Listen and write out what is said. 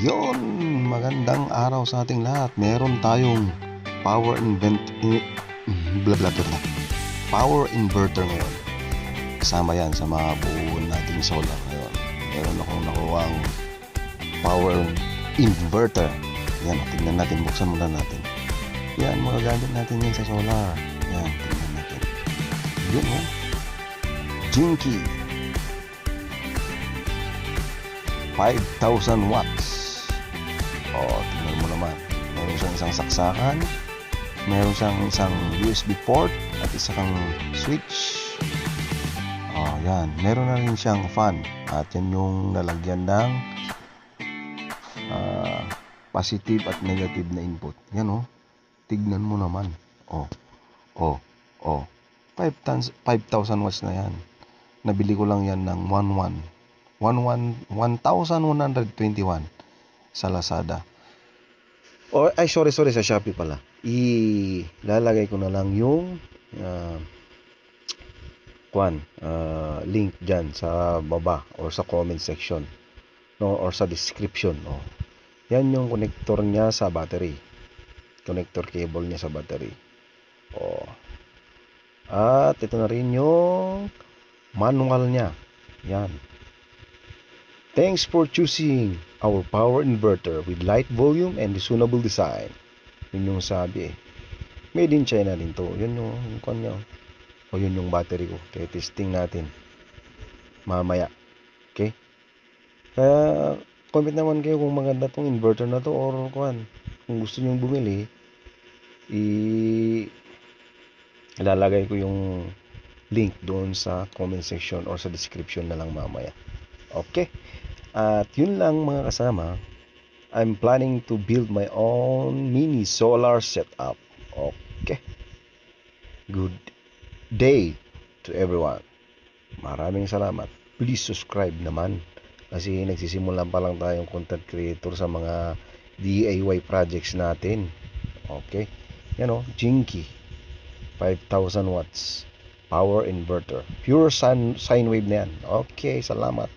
Yon, magandang araw sa ating lahat. Meron tayong power bla bla bla. Power inverter ngayon. Kasama yan sa mga buo nating solar ngayon. Meron akong nakuwang power inverter. Yan, tingnan natin, buksan muna natin. Yan, magagamit natin yan sa solar. Yan, tingnan natin. Yun, oh. Jinky 5,000 watts. Tingnan mo naman. Meron siyang isang saksakan, meron siyang isang USB port at isang switch. Yan. Meron na rin siyang fan. At yan yung nalagyan ng positive at negative na input. Yan, oh. Tignan mo naman. 5,000 watts na yan. Nabili ko lang yan ng 1,121 sa Lazada. Sorry, sa Shopee pala. Ilalagay ko na lang yung link dyan sa baba or sa comment section, no, or sa description, no. Yan yung connector niya sa battery. Connector cable niya sa battery. At ito na rin yung manual niya. Yan. Thanks for choosing our power inverter with light volume and reasonable design. Yun yung sabi eh. Made in China din to. Yun yung kanya. Yun yung battery ko. Kaya testing natin mamaya. Okay? Kaya comment naman kayo kung maganda tong inverter na to or kung gusto nyo bumili, ilalagay ko yung link doon sa comment section or sa description na lang mamaya. Okay? At yun lang mga kasama. I'm planning to build my own mini solar setup. Okay? Good day to everyone. Maraming salamat. Please subscribe naman. Kasi nagsisimula pa lang tayong content creator sa mga DIY projects natin. Okay? Yan o, Jinky 5,000 watts power inverter. Pure sine wave na yan. Okay, salamat.